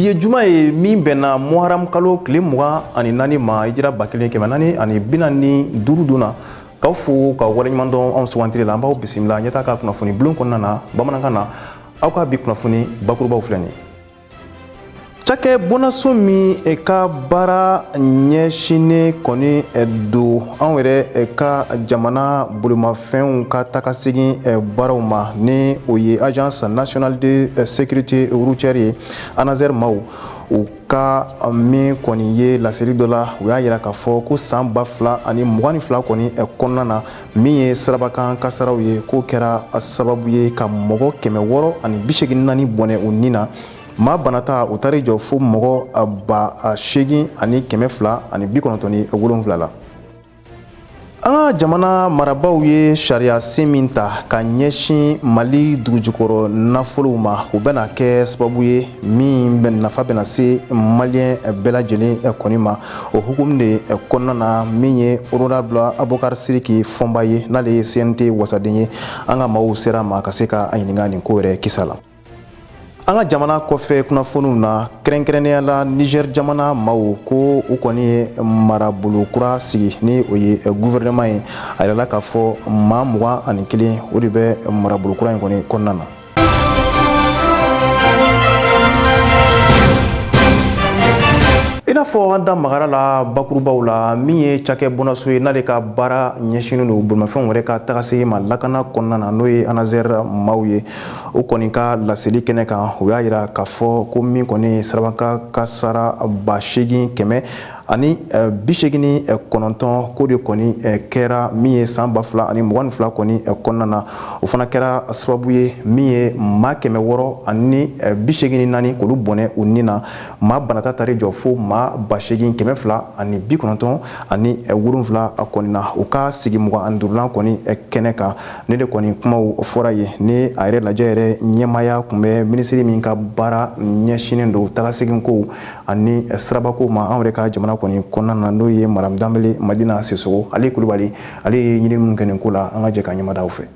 Bi ye juma ye min bɛnna Muharam kalo tile 24 ma hijira 1445 donna k'aw fo ka waleɲuman dɔn anw sugantili la an b'aw bisimila ɲɛtaa ka kunnafoni bulon kɔnɔna na bamanankan na aw ka bi kunnafoni bakurubaw filɛ nin ye. Cakɛ bɔnaso min ka baara ɲɛsinnen kɔni do anw yɛrɛ ka jamana bolomafɛnw ka tagasegin baaraw ma ni o ye Agence nationale de sécurité routière ye ANASER maaw u ka min kɔni ye laseli dɔ la u y'a yira k'a fɔ ko san 2022 kɔni kɔnɔna na min ye sirabakan kasaraw ye k'o kɛra sababu ye ka mɔgɔ 684 bɔnɛ u ni na. Maa banata u taara jɔ fo mɔgɔ 8,297 la. An ka jamana marabaaw ye sariya sen min ta ka ɲɛsin Mali dugujukɔrɔ nafolow ma u bɛna kɛ sababu ye min nafa bɛna se maliyɛn bɛɛ lajɛlen kɔni ma o hukumu de kɔnɔna na min ye Honorable Abubakar Sidiki fɔnba ye n'ale ye CNT wasaden ye an ka maaw sera ma ka se ka a ɲininka nin ko yɛrɛ kisa la. An ka jamana kɔfɛ kunnafoniw na kɛrɛnkɛrɛnnenya la Niger jamana maaw ko u kɔni ye marabolo kura sigi ni o ye gouvernement ye a yirala k'a fɔ maa 21 o de bɛ marabolo kura in kɔni kɔnɔna na. I n'a fɔ an da magara la bakurubaw la min ye cakɛ bɔnaso ye n'ale ka baara ɲɛsinnen don bolimafɛnw wɛrɛ ka tagasegi ma lakana kɔnɔna na n'o ye ANASER maaw ye o kɔni ka laseli kɛnɛ kan u y'a yira k'a fɔ ko min kɔni sirabaka kasara 889 ko de kɔni kɛra min ye san 2022 kɔni kɔnɔna na o fana kɛra sababu ye min ye maa 684 k'olu bɔnɛ u ni na maa banata taara jɔ fo maa 8,297 kɔni na u ka sigi 25 kɔni kɛnɛ kan ne de kɔni kumaw fɔra ye ni a yɛrɛ lajɛ yɛrɛ ɲɛmaya kun bɛ minisiri min ka baara ɲɛsinnen don tagasegin kow ani sirabakow ma anw yɛrɛ ka jamana kɔni kɔnɔna na n'o ye Madame Dambele Madina Sisoko ale Kulubali ale ye ɲinini min kɛ nin ko la an ka jɛ ka ɲɛmada aw fɛ.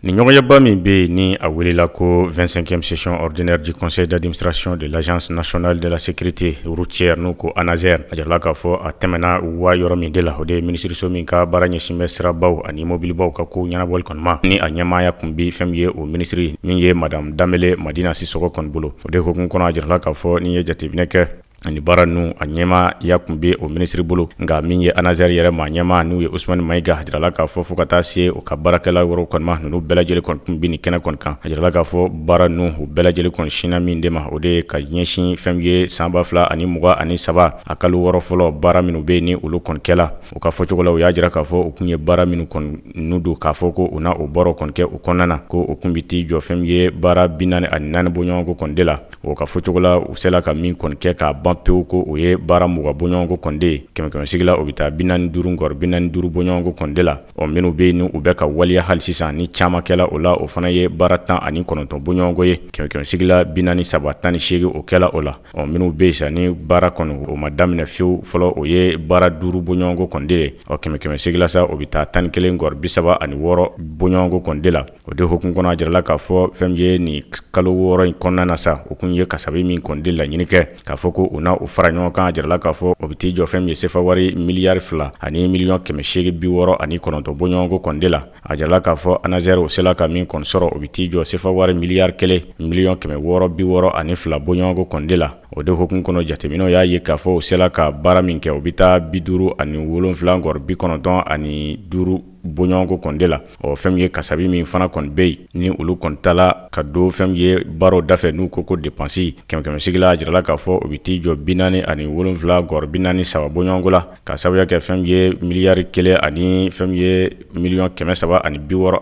Ni ɲɔgɔnyaba min bɛ yen ni a welela ko 25e session ordinaire du conseil d'administration de l'agence nationale de la sécurité routière n'o ko ANASER a jirala k'a fɔ a tɛmɛna wa yɔrɔ min de la o de ye minisiriso min ka baara ɲɛsin bɛ sirabaw ani mobilibaw ka ko ɲɛnabɔli kɔni ma ni a ɲɛmaaya kun bi fɛn min ye o minisiri min ye Madame Dambele Madina Sisoko kɔni bolo o de hukumu kɔnɔ a jirala k'a fɔ ni ye jateminɛ kɛ ani baara nu a ɲɛma ya kun be o minisiri bolo nka min ye ANASER yɛrɛ ma ɲɛma n'u ye Ousmane Maïga a jirala k'a fɔ fo ka taa se o ka baarakɛla yɔrɔ kɔni ma ninnu bɛɛ lajɛlen kɔni kun bi ni kɛnɛ kɔni kan a jirala k'a fɔ baara nu u bɛɛ lajɛlen kɔni sinna min de ma o de ye ka ɲɛsin fɛn ye san 2023 a kalo wɔɔrɔ fɔlɔ baara minnu be ni olu kɔni kɛla o ka fɔcogo la o y'a jira k'a fɔ o kun ye baara minnu kɔni nu don k'a fɔ ko o na o bɔrɔ kɔni kɛ o kɔnɔna na ko o kun bi t'i jɔ fɛn ye baara 44 bɔɲɔgɔnko kɔni de la o ka fɔcogo la u sela ka min kɔni kɛ k'a ban pewu ko o ye baara 20 bɔɲɔgɔnko kɔni de ye kɛmɛ sigila o bɛ taa 45 nkɔrɔ 45 bɔɲɔgɔnko kɔni de la o minnu bɛ yen ni u bɛ ka waliya hali sisan ni caman kɛla o la o fana ye baara 19 bɔɲɔgɔnko ye kɛmɛ sigila 43 o kɛla o la o minnu bɛ yen sisan ni baara kɔni o ma daminɛ fiyewu fɔlɔ o ye baara 5 bɔɲɔgɔnko kɔni de ye o kɛmɛ sigila sa o bɛ taa 11 nkɔrɔ 36 bɔɲɔgɔnko kɔni de la o de hukumu kɔnɔ a jirala k'a fɔ fɛn ye ni kalo 6 in kɔnɔna na sa o kun ye kasabi min kɔni de laɲini kɛ k'a fɔ ko o na o fara ɲɔgɔn kan a jirala k'a fɔ o bɛ t'i jɔ fɛn min ye sefa wari miliyari 2 ani miliyɔn 869 bɔɲɔgɔnko kɔni de la a jirala k'a fɔ ANASER o sela ka min kɔni sɔrɔ o bɛ t'i jɔ sefa wari miliyari 1 miliyɔn 662 bɔɲɔgɔnko kɔni de la o de hukumu kɔnɔ jateminɛw y'a ye k'a fɔ o sela ka baara min kɛ o bɛ taa 57 nkɔrɔ 95 bɔɲɔgɔnko kɔni de la o fɛn ye kasabi min fana kɔni bɛ yen ni olu kɔni tala ka don fɛn ye baaraw dafɛ n'u ko ko dépense kɛmɛ sigila a jirala k'a fɔ o bɛ t'i jɔ 47 nkɔrɔ 43 bɔɲɔgɔnko la ka sababuya kɛ fɛn ye miliyari 1 ani fɛn ye miliyɔn 761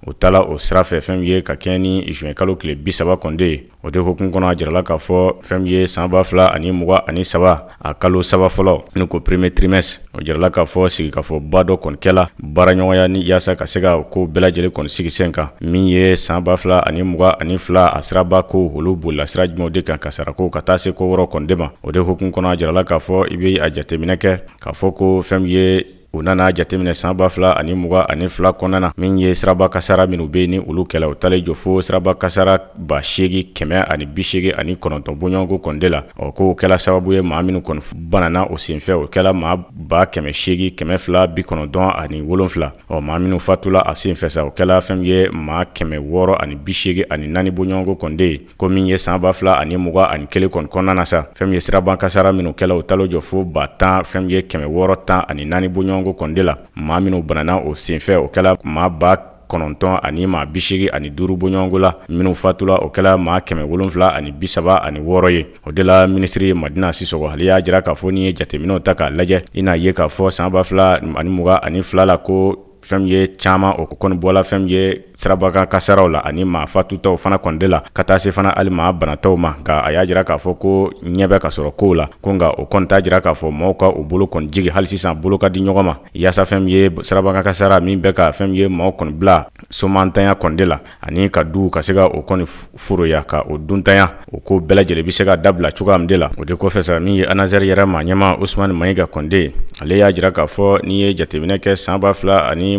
o tala o sira fɛ fɛn ye ka kɛ ni juin kalo tile 30 kɔni de ye o de hukumu kɔnɔ a jirala k'a fɔ fɛn ye san 2023 a kalo 3 fɔlɔ n'u ko premier trimestre o jirala k'a fɔ sigikafɔba dɔ kɔni kɛla baara ɲɔgɔnya ni yaasa ka se ka ko bɛɛ lajɛlen kɔni sigi sen kan min ye san 2022 a siraba ko olu bolila sira jumɛnw de kan ka sara ko ka taa se ko wɔɔrɔ kɔni de ma o de hukumu kɔnɔ a jirala k'a fɔ i bɛ a jateminɛ kɛ k'a fɔ ko fɛn ye o nana jateminɛ san 2022 kɔnɔna na min ye siraba kasara minnu bɛ ni olu kɛla o talen jɔ fo siraba kasara 889 bɔɲɔgɔnko kɔnde la ko kɛla sababu ye maa minnu kɔni banana o senfɛ o kɛla maa 8,297 maa minnu fatula a senfɛ sa o kɛla fɛn ye maa 684 bɔɲɔgɔnko kɔnde ko min ye san 2021 kɔnɔna na sa fɛn ye siraba kasara minnu kɛla o talen jɔ fo 10 fɛn ye 614 bɔɲɔgɔnko kɔnde la maa minnu banana o senfɛ o kɛla maa 985 bɔɲɔgɔnko la minnu fatula o kɛla maa 736 ye o de la minisiri Madina Sisoko ale y'a jira k'a fɔ ni ye jateminɛw ta k'a lajɛ i n'a ye k'a fɔ san 2022 la ko fɛn ye caman o kɔni bɔla fɛn ye sirabakan kasaraw la ani maa fatutaw fana kɔnde la ka taa se fana hali maa banataw ma nka a y'a jira k'a fɔ ko ɲɛbɛ ka sɔrɔ kow la ko nka o kɔni t'a jira k'a fɔ mɔgɔw ka o bolo kɔni jigi hali sisan bolo ka di ɲɔgɔn ma yaasa fɛn ye sirabakan kasara min bɛ ka fɛn ye mɔgɔw kɔni bila somantanya kɔnde la ani ka du ka se ka o kɔni furuya ka o duntanya o ko bɛɛ lajɛlen bɛ se ka dabila cogoya min de la o de kɔfɛ sa min ye Anazɛri yɛrɛ maa ɲɛma Usmani Mayiga Kɔnde ale y'a jira k'a fɔ n'i ye jateminɛ kɛ san 2023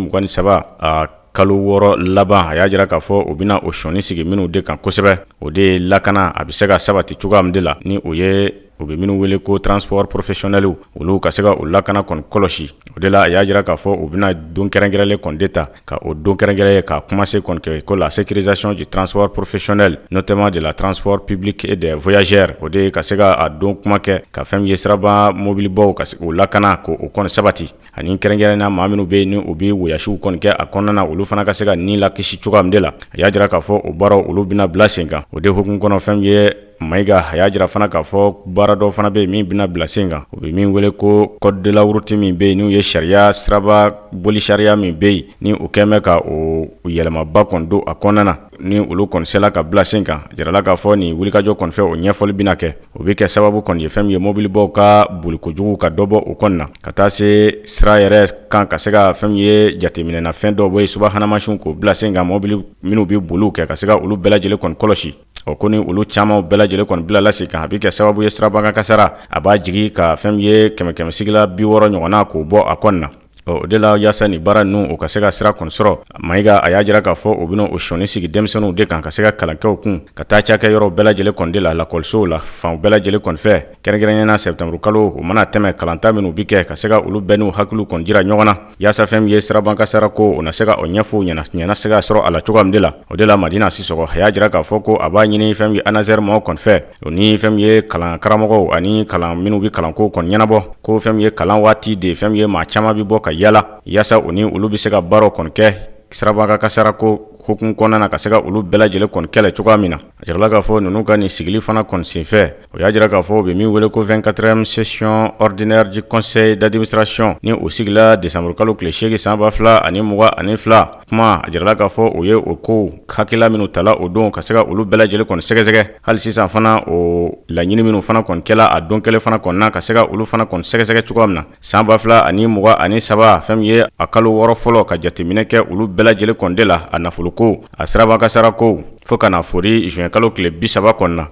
kalo 6 laban a y'a jira k'a fɔ o bɛna o sɔni sigi minnu de kan kosɛbɛ o de lakana a bɛ se ka sabati cogoya min de la ni o ye o bɛ minnu wele ko transport professionnel olu ka se ka o lakana kɔni kɔlɔsi o de la a y'a jira k'a fɔ o bɛna don kɛrɛnkɛrɛnlen kɔni de ta ka o don kɛrɛnkɛrɛn ka commencer kɔni kɛ ko la sécurisation du transport professionnel notamment de la transport public et des voyageurs o de ka se ka a don kuma kɛ ka fɛn ye siraba mobilibaw ka se o lakana ko o kɔni sabati ani kɛrɛnkɛrɛnna maa minnu bɛ ni o bɛ woyasiw kɔni kɛ a kɔnɔna na olu fana ka se ka ni lakisi cogoya min de la a y'a jira k'a fɔ o baaraw olu bɛna bila sen kan o de hukumu kɔnɔ fɛn ye Mayiga a y'a jira fana k'a fɔ baara dɔ fana bɛ yen min bɛna bila sen kan o bɛ min wele ko code de la route min bɛ yen n'u ye sariya siraba boli sariya min bɛ yen ni o kɛn bɛ ka o yɛlɛmaba kɔni don a kɔnɔna na ni olu kɔni sela ka bila sen kan a jirala k'a fɔ nin wulikajɔ kɔni fɛ o ɲɛfɔli bɛna kɛ o bɛ kɛ sababu kɔni ye fɛn min ye mobilibaw ka boli kojugu ka dɔ bɔ o kɔni na ka taa se sira yɛrɛ kan ka se ka fɛn ye jateminɛna fɛn dɔw bɛ yen subahana mansinw k'o bila sen kan mobili minnu bɛ boliw kɛ ka se ka olu bɛɛ lajɛlen kɔni kɔlɔsi o ko ni olu caman bɛɛ lajɛlen kɔni bila la sen kan a bɛ kɛ sababu ye sirabakan kasara a b'a jigi ka fɛn ye 100 sigila 60 ɲɔgɔnna k'o bɔ a kɔni na o de la yaasa ni baara ninnu o ka se ka sira kɔni sɔrɔ Mayiga a y'a jira k'a fɔ o bɛna o sɔni sigi denmisɛnninw de kan ka se ka kalankɛw kun ka taa cakɛ yɔrɔ bɛɛ lajɛlen kɔni de la lakɔlisow la fan bɛɛ lajɛlen kɔni fɛ kɛrɛnkɛrɛnnena septembre kalo o mana tɛmɛ kalanta minnu bi kɛ ka se ka olu bɛɛ n'u hakiliw kɔni jira ɲɔgɔn na yaasa fɛn ye siraban kasara ko o na se ka o ɲɛfɔ ɲɛna se ka sɔrɔ a la cogoya min de la o de la Madina Sisoko a y'a jira k'a fɔ ko a b'a ɲini fɛn ye Anazɛri mɔgɔw kɔni fɛ o ni fɛn ye kalan karamɔgɔw ani kalan minnu bi kalanko kɔni ɲɛnabɔ ko fɛn ye kalan waati de fɛn ye maa caman bi bɔ ka yala yaasa o ni olu bɛ se ka baaraw kɔni kɛ sirabakan kasara ko hukumu kɔnɔna na ka se ka olu bɛɛ lajɛlen kɔni kɛlɛ cogoya min na a jirala k'a fɔ ninnu ka nin sigili fana kɔni senfɛ o y'a jira k'a fɔ o bɛ min wele ko 24e session ordinaire du conseil d'administration ni o sigila décembre kalo tile 8 san 2022 kuma a jirala k'a fɔ o ye o ko hakilila minnu tala o don ka se ka olu bɛɛ lajɛlen kɔni sɛgɛsɛgɛ hali sisan fana o laɲini minnu fana kɔni kɛla a don kelen fana kɔni na ka se ka olu fana kɔni sɛgɛsɛgɛ cogoya min na san 2023 fɛn ye a kalo 6 fɔlɔ ka jateminɛ kɛ olu bɛɛ lajɛlen kɔni de la a nafolo ko a siraban kasara ko fo kana fori juin kalo tile 30 kɔnɔna na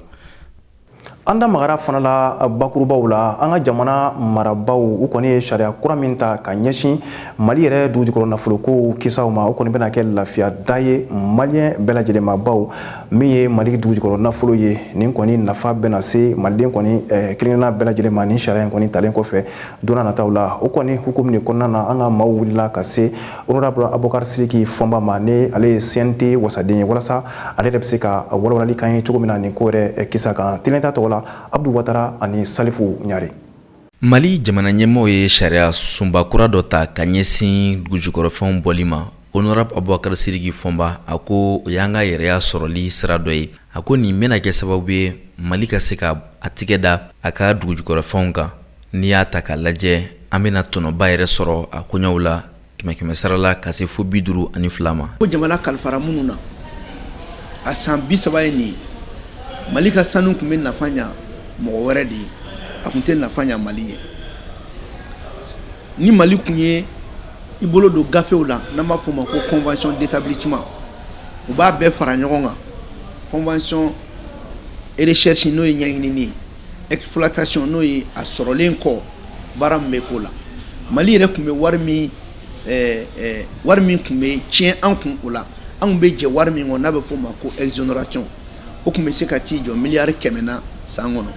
an da magara fana la bakurubaw la an ka jamana marabaw u kɔni ye sariya kura min ta ka ɲɛsin Mali yɛrɛ dugujukɔrɔ nafoloko kisaw ma o kɔni bɛna kɛ lafiya da ye maliyɛn bɛɛ lajɛlen ma baw min ye Mali dugujukɔrɔ nafolo ye nin kɔni nafa bɛna se maliden kɔni kelenkelenna bɛɛ lajɛlen ma nin sariya in kɔni talen kɔfɛ donna nataw la o kɔni hukumu de kɔnɔna na an ka maaw wulila ka se honorable Abubakar Sidiki Fɔnba ma ne ale ye CNT wasaden ye walasa ale yɛrɛ bɛ se ka walawalali kan ye cogo min na nin ko yɛrɛ kisa kan tilenta tɔgɔ la Abdou Watara ani Salifu Ɲare. Mali jamana ɲɛmɔgɔw ye sariya sunba kura dɔ ta ka ɲɛsin dugujukɔrɔfɛnw bɔli ma. Honorable Abubakar Sidiki Fɔnba a ko o y'an ka yɛrɛya sɔrɔli sira dɔ ye. A ko nin bɛna kɛ sababu ye Mali ka se ka a tigɛ da a ka dugujukɔrɔfɛnw kan. N'i y'a ta k'a lajɛ an bɛna tɔnɔba yɛrɛ sɔrɔ a koɲɛw la 100 sara la ka se fo 52 ma. Ko jamana kalifara minnu na a san 30 ye nin Mali ka sanu tun bɛ nafa ɲa mɔgɔ wɛrɛ de ye a tun tɛ nafa ɲa Mali ye ni Mali tun ye i bolo don gafew la n'an b'a fɔ o ma ko convention d'établissement u b'a bɛɛ fara ɲɔgɔn kan convention et recherche n'o ye ɲɛɲinini exploitation n'o ye a sɔrɔlen kɔ baara min bɛ k'o la Mali yɛrɛ tun bɛ wari min tun bɛ tiɲɛ an kun o la an bɛ jɛ wari min kɔnɔ n'a bɛ f'o ma ko exonération o tun bɛ se ka t'i jɔ miliyari 100 san kɔnɔ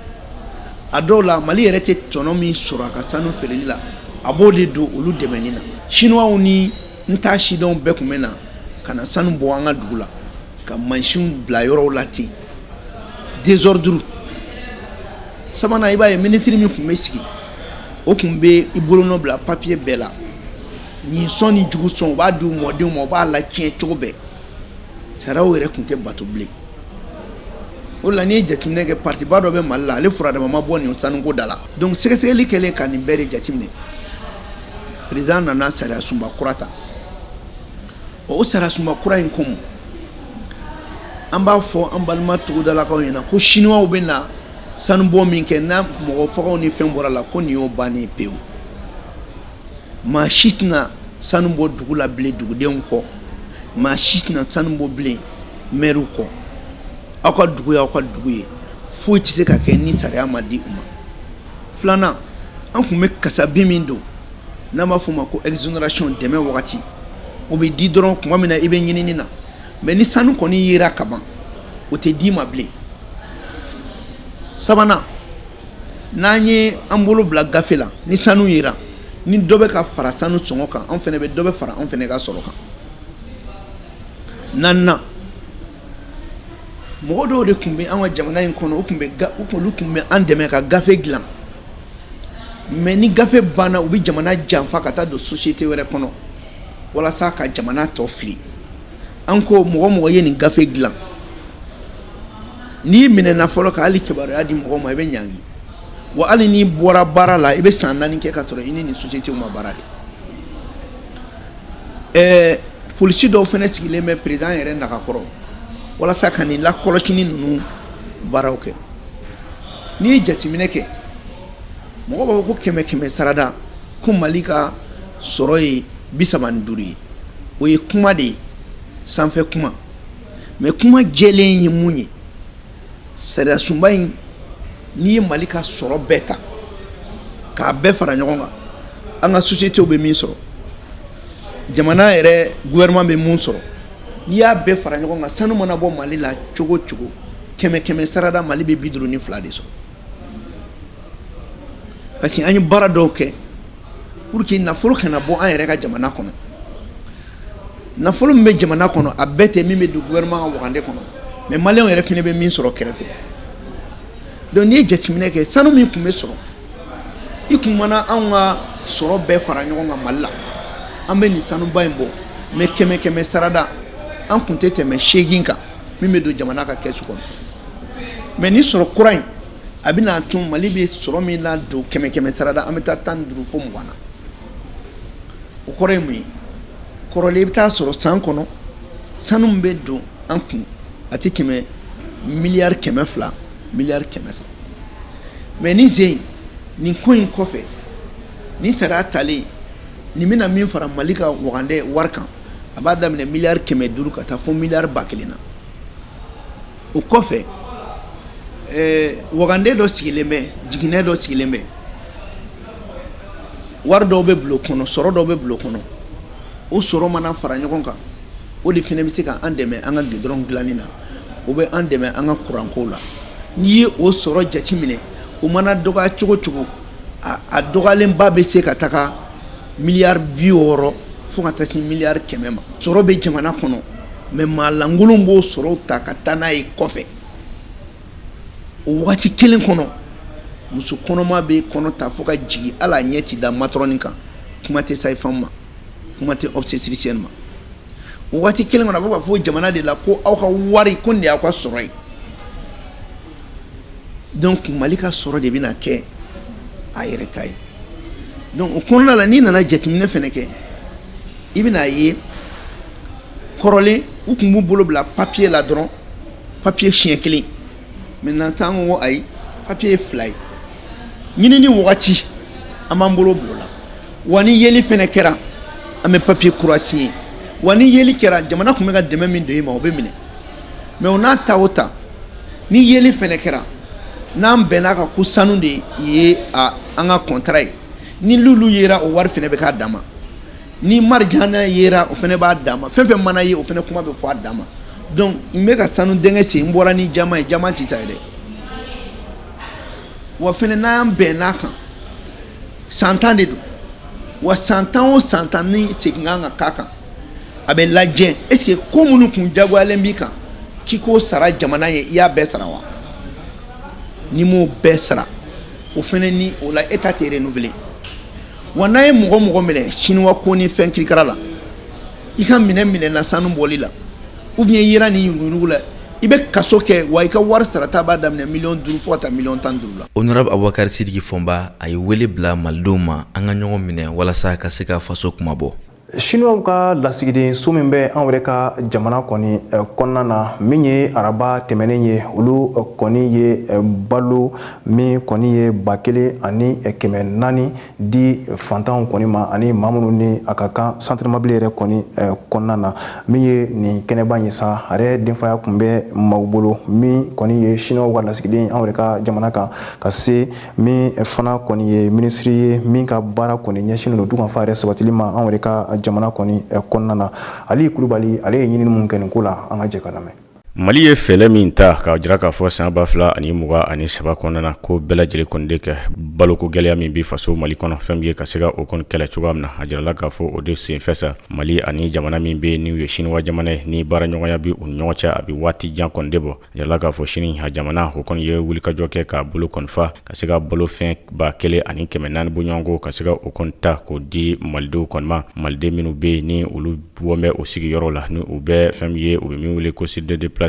a dɔw la Mali yɛrɛ tɛ tɔnɔ min sɔrɔ a ka sanu feereli la a b'o de don olu dɛmɛni na chinois ni n t'a sidɔnw bɛɛ tun bɛ na ka na sanu bɔ an ka dugu la ka mansinw bila yɔrɔw la ten désordre sabanan i b'a ye ministre min tun bɛ sigi o tun bɛ i bolonɔ bila papier bɛɛ la ni sɔn ni jugu sɔn u b'a di u mɔdenw ma u b'a la tiɲɛ cogo bɛɛ saraw yɛrɛ tun tɛ bato bilen o la n'i ye jateminɛ kɛ partiba dɔ bɛ Mali la ale furadama ma bɔ nin sanuko da la donc sɛgɛsɛgɛli kɛlen ka nin bɛɛ de jateminɛ président nana sariya sunba kura ta o sariya sunba kura in kɔmu an b'a fɔ an balima togodalakaw ɲɛna ko chinois bɛ na sanubɔ min kɛ n'a mɔgɔ fagaw ni fɛn bɔra la ko nin y'o bannen pewu maa si tɛna sanu bɔ dugu la bilen dugudenw kɔ maa si tɛna sanu bɔ bilen maires kɔ aw ka dugu y'aw ka dugu ye foyi tɛ se ka kɛ ni sariya ma di u ma filanan an tun bɛ kasabi min don n'an b'a fɔ o ma ko exonération dɛmɛ wagati o bɛ di dɔrɔn tuma min na i bɛ ɲinini na mais ni sanu kɔni yera ka ban o tɛ d'i ma bilen sabanan n'an ye an bolo bila gafe la ni sanu yera ni dɔ bɛ ka fara sanu sɔngɔ kan an fɛnɛ bɛ dɔ bɛ fara an fɛnɛ ka sɔrɔ kan naaninan mɔgɔ dɔw de tun bɛ an ka jamana in kɔnɔ olu tun bɛ an dɛmɛ ka gafe dilan mais ni gafe banna u bɛ jamana janfa ka taa don société wɛrɛ kɔnɔ walasa ka jamana tɔ fili an ko mɔgɔ ye nin gafe dilan n'i minɛna fɔlɔ ka hali kibaruya di mɔgɔ ma i bɛ ɲangi wa hali n'i bɔra baara la i bɛ san 4 kɛ ka sɔrɔ i ni nin société ma baara kɛ polisi dɔw fɛnɛ sigilen bɛ président yɛrɛ nakakɔrɔ walasa ka nin lakɔlɔsini ninnu baaraw kɛ n'i ye jateminɛ kɛ mɔgɔ b'a fɔ ko 100 sarada ko Mali ka sɔrɔ ye 35 ye o ye kuma de ye sanfɛ kuma mais kuma jɛlen ye mun ye sariya sunba in n'i ye Mali ka sɔrɔ bɛɛ ta k'a bɛɛ fara ɲɔgɔn kan an ka sociétéw bɛ min sɔrɔ jamana yɛrɛ gouvernement bɛ mun sɔrɔ n'i y'a bɛɛ fara ɲɔgɔn kan sanu mana bɔ Mali la cogo cogo 100 sarada Mali bɛ 52 de sɔrɔ parce que an ye baara dɔw kɛ pour que nafolo kana bɔ an yɛrɛ ka jamana kɔnɔ nafolo min bɛ jamana kɔnɔ a bɛɛ tɛ min bɛ don gouvernement ka wagande kɔnɔ mais maliyɛnw yɛrɛ fɛnɛ bɛ min sɔrɔ kɛrɛfɛ donc n'i ye jateminɛ kɛ sanu min tun bɛ sɔrɔ i kun mana anw ka sɔrɔ bɛɛ fara ɲɔgɔn kan Mali la an bɛ nin sanuba in bɔ mais 100 sarada an kun tɛ tɛmɛ 8 kan min bɛ don jamana ka kɛsu kɔnɔ mais ni sɔrɔ kura in a bɛna tun Mali bɛ sɔrɔ min na don 100 sarada an bɛ taa 15 fo 20 na o kɔrɔ ye mun ye kɔrɔlen i bɛ taa sɔrɔ san kɔnɔ sanu min bɛ don an kun a tɛ tɛmɛ miliyari 200 miliyari 300 mais ni zen nin ko in kɔfɛ ni sariya talen nin bɛna min fara Mali ka wagande wari kan a b'a daminɛ miliyari 500 ka taa fo miliyari 1000 na o kɔfɛ wagande dɔ sigilen bɛ jiginɛ dɔ sigilen bɛ wari dɔw bɛ bilo kɔnɔ sɔrɔ dɔw bɛ bilo kɔnɔ o sɔrɔ mana fara ɲɔgɔn kan o de fɛnɛ bɛ se ka an dɛmɛ an ka goudron dilanni na o bɛ an dɛmɛ an ka kurankow la n'i ye o sɔrɔ jate minɛ o mana dɔgɔya cogo cogo a dɔgɔyalenba bɛ se ka taga miliyari 60 fo ka taa se miliyari 100 ma sɔrɔ bɛ jamana kɔnɔ mais maa lankolon b'o sɔrɔ ta ka taa n'a ye kɔfɛ o wagati kelen kɔnɔ muso kɔnɔma bɛ kɔnɔ ta fo ka jigin ala ɲɛ ti da matrɔni kan kuma tɛ sayi-femme ma kuma tɛ obstétricienne ma o wagati kelen kɔnɔ a bɛ ka fɔ jamana de la ko aw ka wari ko nin de y'aw ka sɔrɔ ye donc Mali ka sɔrɔ de bɛna kɛ a yɛrɛ ta ye donc o kɔnɔna la n'i nana jateminɛ fɛnɛ kɛ i bɛna ye kɔrɔlen u tun b'u bolo bila papier la dɔrɔn papier siɲɛ kelen maintenant tan ko ayi papier ye 2 ye ɲinini wagati an b'an bolo bila o la wa ni yeli fɛnɛ kɛra an bɛ papier kura signé wa ni yeli kɛra jamana tun bɛ ka dɛmɛ min don i ma o bɛ minɛ mais o n'a ta o ta ni yeli fɛnɛ kɛra n'an bɛnna kan ko sanu de ye an ka contrat ye ni lulu yera o wari fɛnɛ bɛ k'a dama ni marijana yera o fɛnɛ b'a dama fɛn fɛn mana ye o fɛnɛ kuma bɛ fɔ a dama donc n bɛ ka sanu denkɛ sen n bɔra ni jama ye jama ti ta ye dɛ wa fɛnɛ n'an bɛn n'a kan 100 ans de don wa 100 ans o 100 ans ni segin kan ka k'a kan a bɛ lajɛ est ce que ko minnu kun jagoyalen b'i kan k'i k'o sara jamana ye i y'a bɛɛ sara wa ni m'o bɛɛ sara o fɛnɛ ni o la état tɛ renouveler wa n'a ye mɔgɔ minɛ chinois ko ni fɛn kirikara la i ka minɛ na sanu bɔli la ou bien yera ni yuruguyurugu la i bɛ kaso kɛ wa i ka wari sarata b'a daminɛ 5 fo ka taa 15 la. Honorable Abubakar Sidiki Fɔnba a ye wele bila malidenw ma an ka ɲɔgɔn minɛ walasa ka se ka faso kuma bɔ. Chinois ka lasigiden so min bɛ an yɛrɛ ka jamana kɔni kɔnɔna na min ye araba tɛmɛnen ye olu kɔni ye balo min kɔni ye 1400 di fantanw kɔni ma ani maa minnu ni a ka kan centre mobile yɛrɛ kɔni kɔnɔna na min ye nin kɛnɛba in sa a yɛrɛ denfaya kun bɛ maaw bolo min kɔni ye Chinois ka lasigiden an yɛrɛ ka jamana kan ka se min fana kɔni ye ministre ye min ka baara kɔni ɲɛsinnen don dunkafa yɛrɛ sabatili ma an yɛrɛ ka jamana kɔni kɔnɔna na Ali Kulubali ale ye ɲinini mun kɛ nin ko la an ka jɛ ka lamɛn. Mali ye fɛlɛ min ta k'a jira k'a fɔ san 2023 kɔnɔna ko bɛɛ lajɛlen kɔni de kɛ baloko gɛlɛya min bi faso Mali kɔnɔ fɛn min ye ka se ka o kɔni kɛlɛ cogoya min na a jirala k'a fɔ o de senfɛ sa Mali ani jamana min bɛ n'u ye Chinois jamana ye ni baara ɲɔgɔnya bi u ɲɔgɔn cɛ a bi waati jan kɔni de bɔ a jirala k'a fɔ Chine a jamana o kɔni ye wulikajɔ kɛ k'a bolo kɔni fa ka se ka balo fɛn 1400 bɔ ɲɔgɔn kɔ ka se ka o kɔni ta k'o di malidenw kɔni ma maliden minnu bɛ ni olu bɔ bɛ o sigiyɔrɔ la ni u bɛ fɛn min ye u bɛ min wele ko site de déplacé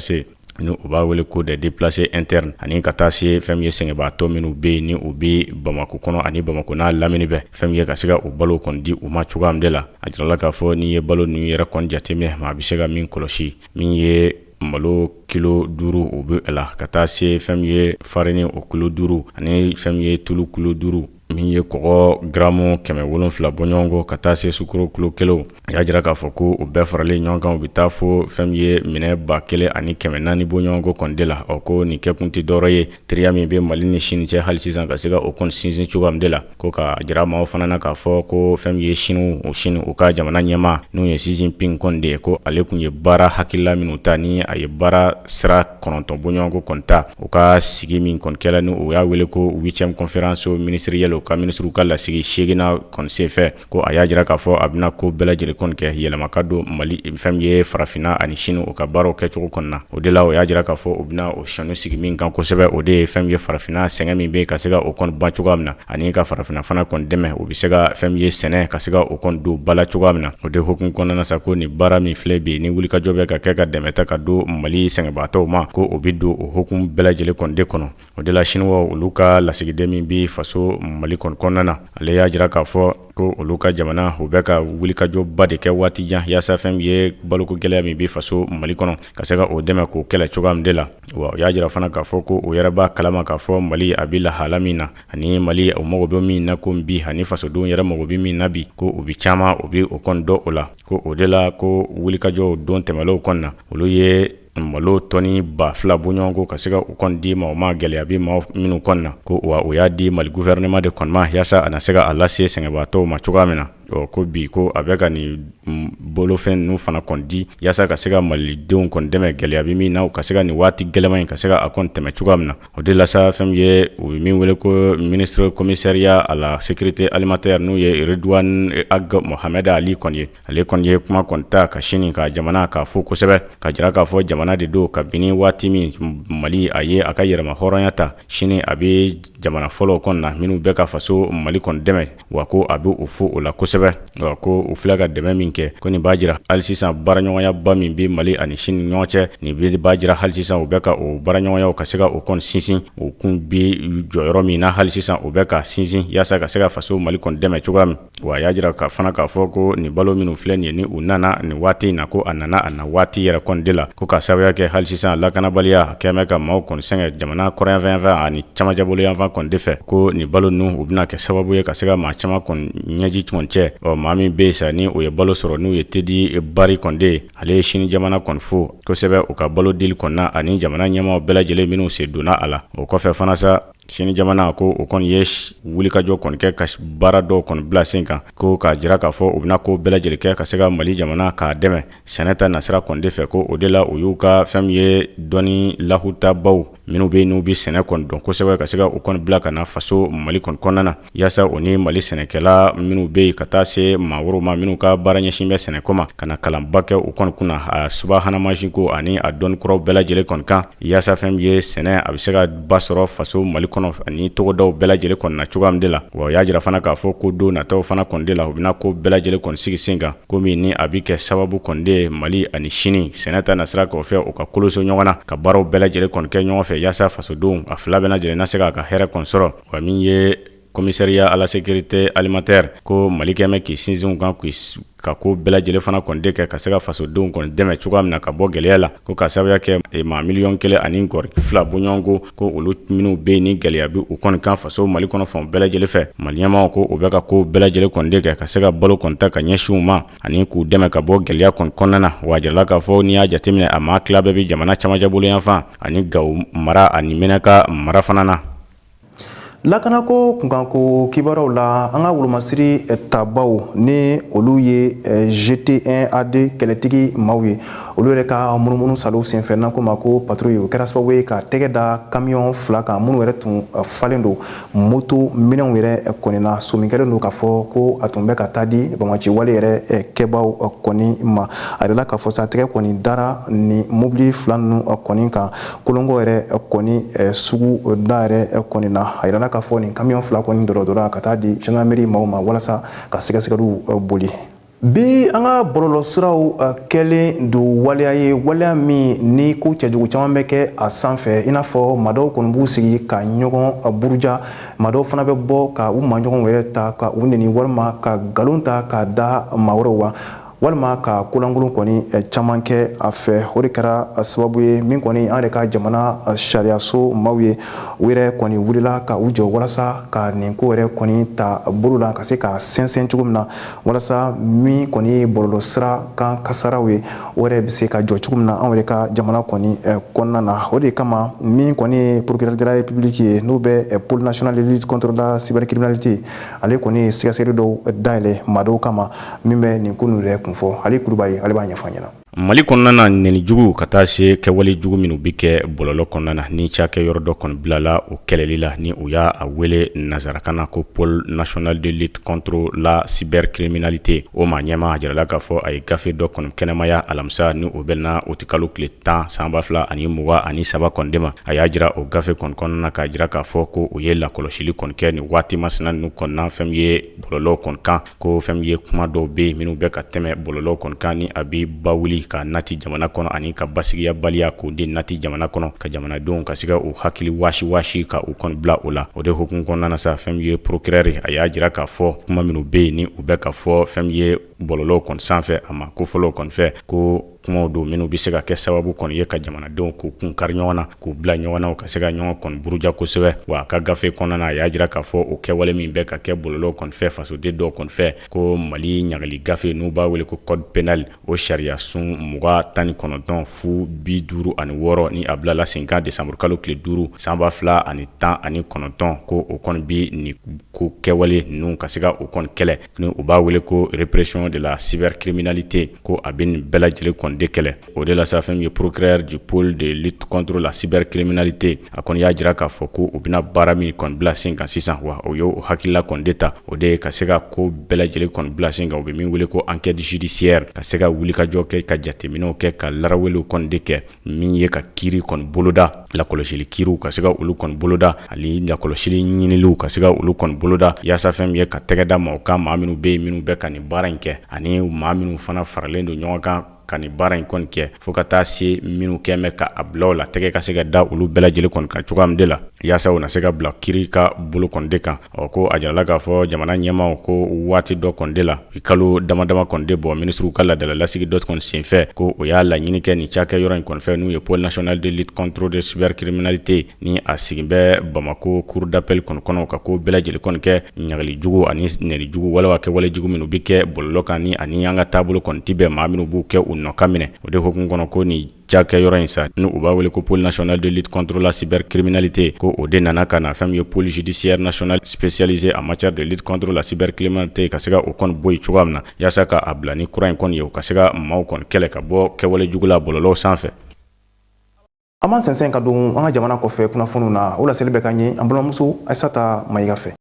ni u b'a wele ko des déplacés internes ani ka taa se fɛn min ye sɛgɛnbaatɔ minnu bɛ ni u bɛ Bamako kɔnɔ ani Bamako n'a lamini bɛ fɛn min ye ka se ka o balo kɔni di u ma cogoya min de la a jirala k'a fɔ n'i ye balo ninnu yɛrɛ kɔni jateminɛ maa bɛ se ka min kɔlɔsi min ye malo kilo 5 o bɛ la ka taa se fɛn min ye farini o kilo 5 ani fɛn min ye tulu kilo 5 min ye kɔgɔ gramu 700 bɔ ɲɔgɔn kɔ ka taa se sukaro kilo 1 a y'a jira k'a fɔ ko o bɛɛ faralen ɲɔgɔn kan u bɛ taa fo fɛn min ye minɛ 1400 bɔ ɲɔgɔn kɔ kɔni de la ko nin kɛkun tɛ dɔwɛrɛ ye teriya min bɛ Mali ni Chine cɛ hali sisan ka se ka o kɔni sinsin cogoya min de la ko ka jira maaw fana na k'a fɔ ko fɛn min ye Chine u ka jamana ɲɛmaa n'o ye Xi Jinping kɔni de ye ko ale kun ye baara hakilila minnu ta ni a ye baara sira 9 bɔ ɲɔgɔn kɔ kɔni ta u ka sigi min kɔni kɛla ni o y'a wele ko 8e conférence ministérielle ka ministre ka lasigi 8nan kɔni senfɛ ko a y'a jira k'a fɔ a bɛna ko bɛɛ lajɛlen kɔni kɛ yɛlɛma ka don Mali fɛn ye farafinna ani Chine o ka baaraw kɛcogo kɔni na o de la o y'a jira k'a fɔ o bɛna o sanu sigi min kan kosɛbɛ o de ye fɛn ye farafinna sɛgɛn min bɛ ka se ka o kɔni ban cogoya min na ani ka farafinna fana kɔni dɛmɛ o bɛ se ka fɛn ye sɛnɛ ka se ka o kɔni don bala cogoya min na o de hukumu kɔnɔna sa ko ni baara min filɛ bi ni wulikajɔ bɛ ka kɛ ka dɛmɛ ta ka don Mali sɛgɛnbaatɔw ma ko o bɛ don o hukumu bɛɛ lajɛlen kɔni de kɔnɔ o de la Chinois olu ka lasigiden min bi faso Mali kɔnɔna na ale y'a jira k'a fɔ ko olu ka jamana u bɛ ka wulikajɔba de kɛ waati jan yaasa fɛn ye baloko gɛlɛya min bi faso Mali kɔnɔ ka se ka o dɛmɛ k'o kɛlɛ cogoya min de la wa o y'a jira fana k'a fɔ ko o yɛrɛ b'a kalama k'a fɔ Mali a bɛ lahala min na ani Mali o mago bɛ min na ko bi ani fasodenw yɛrɛ mago bɛ min na bi ko u bɛ caman u bɛ o kɔni dɔn o la ko o de la ko wulikajɔw don tɛmɛlenw kɔni na olu ye malo tɔni 2,000 bɔ ɲɔgɔn kɔ ka se ka o kɔni di ma o ma gɛlɛya bi ma minnu kɔni na ko wa o y'a di Mali gouvernement de kɔni ma yaasa a na se ka a lase sɛgɛnbaatɔw ma cogoya min na ko bi ko a bɛ ka nin bolofɛn ninnu fana kɔni di yaasa ka se ka malidenw kɔni dɛmɛ gɛlɛya bi min na u ka se ka nin waati gɛlɛman in ka se ka a kɔni tɛmɛ cogoya min na o de la sa fɛn ye u bɛ min wele ko ministre commissariat à la sécurité alimentaire n'o ye Redouane Ag Mohamed Ali kɔni ye ale kɔni ye kuma kɔni ta ka Chine ka jamana k'a fɔ kosɛbɛ ka jira k'a fɔ jamana de don kabini waati min Mali a ye a ka yɛrɛma hɔrɔnya ta Chine a bɛ jamana fɔlɔ kɔni na minnu bɛ ka faso Mali kɔni dɛmɛ wa ko a bɛ o fɔ o la kosɛbɛ ko u filɛ ka dɛmɛ min kɛ ko nin b'a jira hali sisan baaraɲɔgɔnyaba min bɛ Mali ani Chine ni ɲɔgɔn cɛ nin b'a jira hali sisan u bɛ ka o baaraɲɔgɔnyaw ka se ka o kɔni sinsin o kun bɛ jɔyɔrɔ min na hali sisan u bɛ ka sinsin yaasa ka se ka faso Mali kɔni dɛmɛ cogoya min wa a y'a jira fana k'a fɔ ko nin balo minnu filɛ nin ye ni u nana nin waati in na ko a nana a na waati yɛrɛ kɔni de la ko ka sababuya kɛ hali sisan lakanabaliya kɛmɛ ka maaw kɔni sɛgɛn jamana kɔrɔnyanfan ani camajabolo yanfan kɔni de fɛ ko nin balo ninnu u bɛna kɛ sababu ye ka se ka maa caman kɔni ɲɛji kɔni cɛ maa min bɛ sa ni o ye balo sɔrɔ n'u ye Tedi Bari kɔni de ye ale ye Chine jamana kɔni fo kosɛbɛ u ka balo dili kɔni na ani jamana ɲɛmaaw bɛɛ lajɛlen minnu sen donna a la o kɔfɛ fana sa sini jamana ko o kon ye wuli ka jɔ kɔni kɛ ka baara dɔw kɔni bila sen kan ko k'a jira k'a fɔ u bɛna ko bɛɛ lajɛlen kɛ ka se ka Mali jamana k'a dɛmɛ sɛnɛ ta nasira kɔni de fɛ ko o de la u y'u ka fɛn min ye dɔnni lahutabaw minnu bɛ n'u bɛ sɛnɛ kɔni dɔn kosɛbɛ ka se ka u kɔni bila ka na faso Mali kɔni kɔnɔna na yaasa o ni Mali sɛnɛkɛla minnu bɛ yen ka taa se maa wɛrɛw ma minnu ka baara ɲɛsin bɛ sɛnɛko ma ka na kalanba kɛ u kɔni kunna a subahana mansinko ani a dɔnni kuraw bɛɛ lajɛlen kɔni kan yaasa fɛn min ye sɛnɛ a bɛ se ka ba sɔrɔ faso Mali kɔnɔ ani tɔgɔdaw bɛɛ lajɛlen kɔni na cogoya min de la wa y'a jira fana k'a fɔ ko don nataw fana kɔni de la u bɛna ko bɛɛ lajɛlen kɔni sigi sen kan komi ni a bɛ kɛ sababu kɔni de Mali ani sini sɛnɛ ta nasira k'o fɛ u ka koloso ɲɔgɔn na ka baaraw bɛɛ lajɛlen kɔni kɛ ɲɔgɔn fɛ yaasa fasodenw a fila bɛɛ lajɛlen na se k'a ka hɛrɛ kɔni sɔrɔ wa min ye commissariat à la sécurité alimentaire ko Mali kɛmɛ k'i sinsin kan ka ko bɛɛ lajɛlen fana kɔni de kɛ ka se ka fasodenw kɔni dɛmɛ cogoya min na ka bɔ gɛlɛya la ko ka sababuya kɛ maa 1,2 ani kɔri fila bɔɲɔgɔnko ko olu minnu bɛ ni gɛlɛya bi u kɔni kan faso Mali kɔnɔ fan bɛɛ lajɛlen fɛ maliyɛnmaw ko u bɛ ka ko bɛɛ lajɛlen kɔni de kɛ ka se ka balo kɔni ta ka ɲɛsin u ma ani k'u dɛmɛ ka bɔ gɛlɛya kɔni kɔnɔna na wa jirala k'a fɔ n'i y'a jateminɛ a maa tila bɛɛ bɛ jamana camancɛ bolo yan fan ani Gawo mara ani Mɛnɛka mara fana na. Lakanako kunkanko kibaruw la an ka wolomasiri tabaw ni olu ye GT1AD kɛlɛtigi maaw ye olu yɛrɛ ka munumunu salo senfɛ n'an ko ma ko patrouille o kɛra sababu ye ka tɛgɛ da camion 2 kan minnu yɛrɛ tun falen don moto minɛnw yɛrɛ kɔni na sominkɛlen don k'a fɔ ko a tun bɛ ka taa di bamaci wale yɛrɛ kɛbaw kɔni ma a yɛrɛ la k'a fɔ sa tɛgɛ kɔni dara ni mobili 2 ninnu kɔni kan kolongo yɛrɛ kɔni sugu da yɛrɛ kɔni na a yɛrɛ la k'a fɔ nin camion 2 kɔni dɔrɔdɔrɔ ka taa di gendarmerie maaw ma walasa ka sɛgɛsɛgɛliw boli bi an ka bɔlɔlɔsiraw kɛlen don waleya ye waleya min ni ko cɛjugu caman bɛ kɛ a sanfɛ i n'a fɔ madaw kɔni b'u sigi ka ɲɔgɔn buruja madaw fana bɛ bɔ ka u maɲɔgɔn wɛrɛ ta ka u neni walima ka nkalon ta ka da maa wɛrɛw wa walima ka kolankolon kɔni caman kɛ a fɛ o de kɛra sababu ye min kɔni an yɛrɛ ka jamana sariyaso maaw ye u yɛrɛ kɔni wulila ka u jɔ walasa ka nin ko yɛrɛ kɔni ta bolo la ka se ka sɛnsɛn cogo min na walasa min kɔni ye bɔlɔlɔsira kan kasaraw ye o yɛrɛ bɛ se ka jɔ cogo min na an yɛrɛ ka jamana kɔni kɔnɔna na o de kama min kɔni ye procureur de la république ye n'o bɛ pôle national de lutte contre la cybercriminalité ale kɔni ye sɛgɛsɛgɛli dɔw dayɛlɛ maadow kama min bɛ nin ko ninnu yɛrɛ kun fɔ Ali Kulubali ale b'a ɲɛfɔ an ɲɛna. Mali kɔnɔna na nɛni jugu ka taa se kɛwale jugu minnu bɛ kɛ bɔlɔlɔ kɔnɔna na ni cakɛ yɔrɔ dɔ kɔni bilala o kɛlɛli la ni u y'a wele nanzarakan na ko pôle national de lutte contre la cybercriminalité o ma ɲɛma a jirala k'a fɔ a ye gafe dɔ kɔni kɛnɛmaya alamisa ni o bɛna o tɛ kalo tile 10 san 2023 kɔni de ma a y'a jira o gafe kɔni kɔnɔna na k'a jira k'a fɔ ko o ye lakɔlɔsili kɔni kɛ nin waati masina ninnu kɔnɔna fɛn min ye bɔlɔlɔ kɔni kan ko fɛn min ye kuma dɔw bɛ yen minnu bɛ ka tɛmɛ bɔlɔlɔ kɔni kan ni a bɛ ba wuli ka nati jamana kɔnɔ ani ka basigiya baliya k'o de nati jamana kɔnɔ ka jamanadenw ka se ka u hakili wasi ka u kɔni bila o la o de hukumu kɔnɔna na sa fɛn min ye procureur a y'a jira k'a fɔ kuma minnu bɛ yen ni u bɛ ka fɔ fɛn min ye bɔlɔlɔw kɔni sanfɛ a ma ko fɔlɔw kɔni fɛ ko kumaw don minnu bɛ se ka kɛ sababu kɔni ye ka jamanadenw k'u kun kari ɲɔgɔn na k'u bila ɲɔgɔn na ka se ka ɲɔgɔn kɔni buruja kosɛbɛ wa a ka gafe kɔnɔna na a y'a jira k'a fɔ o kɛwale min bɛ ka kɛ bɔlɔlɔw kɔni fɛ fasoden dɔw kɔni fɛ ko Mali ɲagali gafe n'u b'a wele ko code pénal o sariya sun 29 fu 56 ni a bilala sen kan décembre kalo tile 5 san 2019 ko o kɔni bi ni ko kɛwale ninnu ka se ka o kɔni kɛlɛ ni u b'a wele ko répression de la cybercriminalité ko a bɛ nin bɛɛ lajɛlen kɔni de kɛlɛ o de la sa fɛn ye procureur du pôle de lutte contre la cybercriminalité a kɔni y'a jira k'a fɔ ko u bɛna baara min kɔni bila sen kan sisan wa o y'o hakilila kɔni de ta o de ye ka se ka ko bɛɛ lajɛlen kɔni bila sen kan u bɛ min wele ko enquête judiciaire ka se ka wulikajɔ kɛ ka jateminɛw kɛ ka larawelew kɔni de kɛ min ye ka kiiri kɔni boloda lakɔlɔsili kiiriw ka se ka olu kɔni boloda ani lakɔlɔsili ɲiniliw ka se ka olu kɔni boloda yaasa fɛn min ye ka tɛgɛ da maaw kan maa minnu bɛ yen minnu bɛ ka nin baara in kɛ ani maa minnu fana faralen don ɲɔgɔn kan ka nin baara in kɔni kɛ fo ka taa se minnu kɛmɛ ka a bila o la tɛgɛ ka se ka da olu bɛɛ lajɛlen kɔni kan cogoya min de la yaasa u na se ka bila kiiri ka bolo kɔni de kan ko a jirala k'a fɔ jamana ɲɛmaw ko waati dɔ kɔni de la kalo dama kɔni de bɔ minisiriw ka ladala lasigi dɔ kɔni senfɛ ko o y'a laɲini kɛ nin cakɛ yɔrɔ in kɔni fɛ n'u ye pôle national de lutte contre la cybercriminalité ni a sigi bɛ Bamako cour d'appel kɔni kɔnɔ ka ko bɛɛ lajɛlen kɔni kɛ ɲagali jugu ani nɛni jugu wala kɛ wale jugu minnu bɛ kɛ bɔlɔlɔ kan ni ani an ka taabolo kɔni ti bɛn maa minnu b'u kɛ u nɔka minɛ o de hukumu kɔnɔ ko ni cakɛyɔrɔ in sa ni u b'a wele ko pôle national de lutte contre la cybercriminalité ko o de nana ka na fɛn min ye pôle judiciaire national spécialisé en matière de lutte contre la cybercriminalité ka se ka o kɔni bɔ yen cogoya min na yaasa ka a bila ni kura in kɔni ye u ka se ka maaw kɔni kɛlɛ ka bɔ kɛwale jugu la bɔlɔlɔw sanfɛ. An b'an sɛnsɛn ka don an ka jamana kɔfɛ kunnafoniw na o laseli bɛ ka ɲɛ an balimamuso Aissata Mayiga fɛ.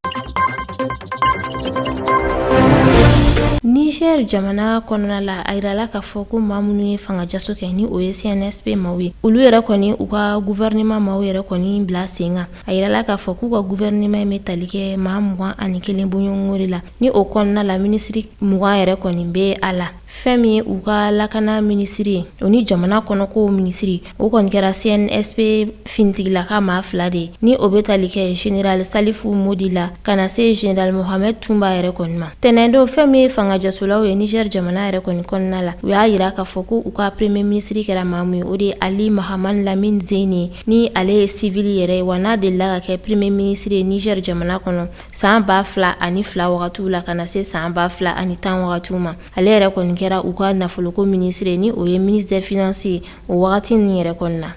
Niger jamana kɔnɔna la a yirala k'a fɔ ko maa minnu ye fangajaso kɛ ni o ye CNSP maaw ye olu yɛrɛ kɔni u ka gouvernement maaw yɛrɛ kɔni bila sen kan a yirala k'a fɔ k'u ka gouvernement bɛ tali kɛ maa 21 bɔɲɔgɔnko de la ni o kɔnɔna la minisiri 20 yɛrɛ kɔni bɛ a la fɛn min ye u ka lakana minisiri o ni jamana kɔnɔko minisiri o kɔni kɛra CNSP fintigilaka maa 2 de ni o bɛ tali kɛ général Salifu Modi la ka na se général Mohamed Tumba yɛrɛ kɔni ma tɛnɛndon fɛn min ye fangajasolaw ye Niger jamana yɛrɛ kɔni kɔnɔna la u y'a yira k'a fɔ ko u ka premier ministre kɛra maa min ye o de ye Ali Mahaman Lamine Zeyni ni ale ye civil yɛrɛ ye wa n'a delila ka kɛ premier ministre ye Niger jamana kɔnɔ san 2002 wagatiw la ka na se san 2010 wagatiw ma ale yɛrɛ kɔni kɛra u ka nafoloko ministre ni o ye ministre des finances o wagati nin yɛrɛ kɔni na.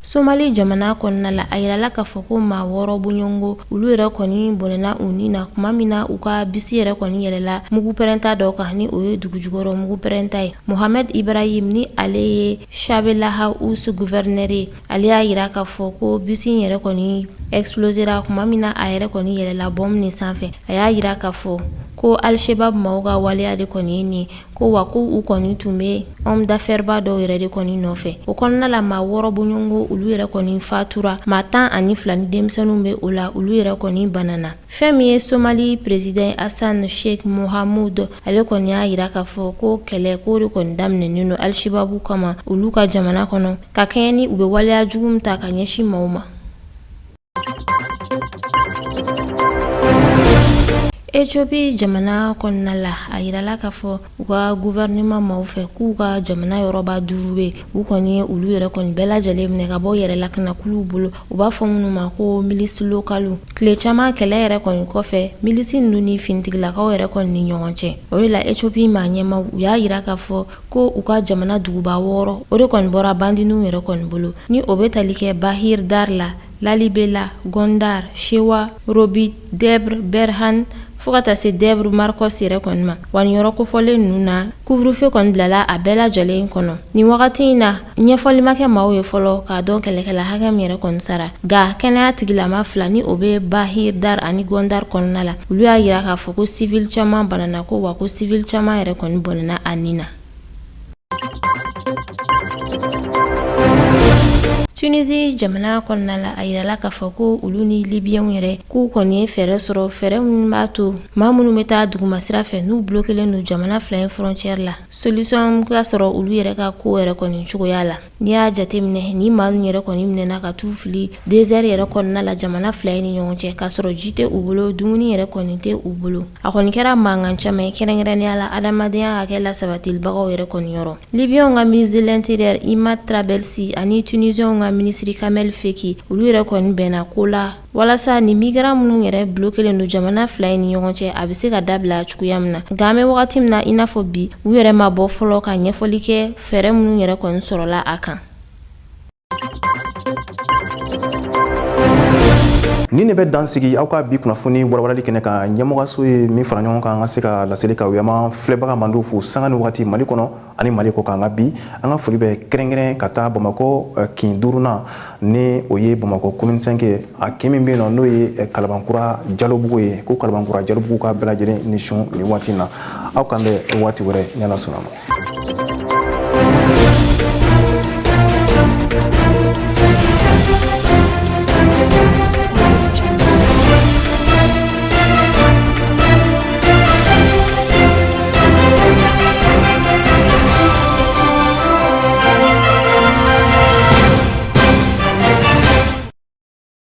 Somali jamana kɔnɔna la a yirala k'a fɔ ko maa 6 bɔɲɔgɔnko olu yɛrɛ kɔni bɔnɛna u ni na kuma min na u ka bisi yɛrɛ kɔni yɛlɛla mugu pɛrɛnta dɔw kan ni o ye dugujukɔrɔ mugu pɛrɛnta ye Mohamed Ibrahim ni ale ye Shabelaha Us gouverneur ye ale y'a yira k'a fɔ ko bisi yɛrɛ kɔni explosera kuma min na a yɛrɛ kɔni yɛlɛla bombe nin sanfɛ a y'a yira k'a fɔ ko Al-Shabaab maaw ka waleya de kɔni ye nin ko wa ko u kɔni tun bɛ homme d'affaires ba dɔw yɛrɛ de kɔni nɔfɛ o kɔnɔna la maa 6 bɔɲɔgɔnko olu yɛrɛ kɔni fatura maa 12 ni denmisɛnninw bɛ o la olu yɛrɛ kɔni banana fɛn min ye Somali président Hassan Sheikh Mohamud ale kɔni y'a yira k'a fɔ ko kɛlɛ ko de kɔni daminɛnen don Al-Shabaab kama olu ka jamana kɔnɔ ka kɛɲɛ ni u bɛ waleya jugu min ta ka ɲɛsin maaw ma. Ethiopie jamana kɔnɔna la a yirala k'a fɔ u ka gouvernement maaw fɛ k'u ka jamana yɔrɔba 5 bɛ u kɔni ye olu yɛrɛ kɔni bɛɛ lajɛlen minɛ ka bɔ yɛrɛ lakanakuluw bolo u b'a fɔ minnu ma ko milice locale tile caman kɛlɛ yɛrɛ kɔni kɔfɛ milice ninnu ni finitigilakaw yɛrɛ kɔni ni ɲɔgɔn cɛ o de la Ethiopie maa ɲɛmaw u y'a yira k'a fɔ ko u ka jamana duguba 6 o de kɔni bɔra bandiniw yɛrɛ kɔni bolo ni o bɛ tali kɛ Bahir Dar la Lalibela Gondar Shewa Robit Debre Berhan fo ka taa se Debre Marcos yɛrɛ kɔni ma wa ni yɔrɔ kofɔlen ninnu na couvre-feu kɔni bilala a bɛɛ lajɛlen kɔnɔ nin wagati in na ɲɛfɔli ma kɛ maaw ye fɔlɔ k'a dɔn kɛlɛkɛla hakɛ min yɛrɛ kɔni sara nka kɛnɛya tigilama 2 ni o bɛ Bahir Dar ani Gondar kɔnɔna la olu y'a yira k'a fɔ ko civil caman banana ko wa ko civil caman yɛrɛ kɔni bɔnɛna a nin na. Tunisie jamana kɔnɔna la a yirala k'a fɔ ko olu ni Libyɛnw yɛrɛ k'u kɔni ye fɛɛrɛ sɔrɔ fɛɛrɛ minnu b'a to maa minnu bɛ taa duguma sira fɛ n'u bloquelen don jamana 2 in frontière la solution ka sɔrɔ olu yɛrɛ ka ko yɛrɛ kɔni cogoya la n'i y'a jateminɛ ni maa ninnu yɛrɛ kɔni minɛna ka t'u fili désert yɛrɛ kɔnɔna la jamana 2 in ni ɲɔgɔn cɛ k'a sɔrɔ ji tɛ u bolo dumuni yɛrɛ kɔni tɛ u bolo a kɔni kɛra mankan caman ye kɛrɛnkɛrɛnnenya la adamadenya hakɛ la sabatilibagaw yɛrɛ kɔni yɔrɔ Libyɛnw ka ministre de l'intérieur Imad Trabelsi ani Tunisienw ka ministre Kamel Feki olu yɛrɛ kɔni bɛnna ko la walasa ni migrant minnu yɛrɛ bloquelen don jamana 2 in ni ɲɔgɔn cɛ a bɛ se ka dabila cogoya min na nka an bɛ wagati min na i n'a fɔ bi u yɛrɛ ma bɔ fɔlɔ ka ɲɛfɔli kɛ fɛɛrɛ minnu yɛrɛ kɔni sɔrɔla a kan. Ni ne bɛ dansigi aw ka bi kunnafoni walawalali kɛnɛ kan ɲɛmɔgɔso ye min fara ɲɔgɔn kan an ka se ka laseli ka uyama filɛbaga mandu fo sanga ni wagati Mali kɔnɔ ani Mali kɔ kan bi an ka foli bɛ kɛrɛnkɛrɛn ka taa Bamakɔ kin 5nan ni o ye Bamakɔ commune 5 a kin min bɛ yen n'o ye Kalabankura Jalobugu ye ko Kalabankura Jalobugu ka bɛɛ lajɛlen ni sun ni waati na aw kan bɛ waati wɛrɛ ni Ala sɔnna ma.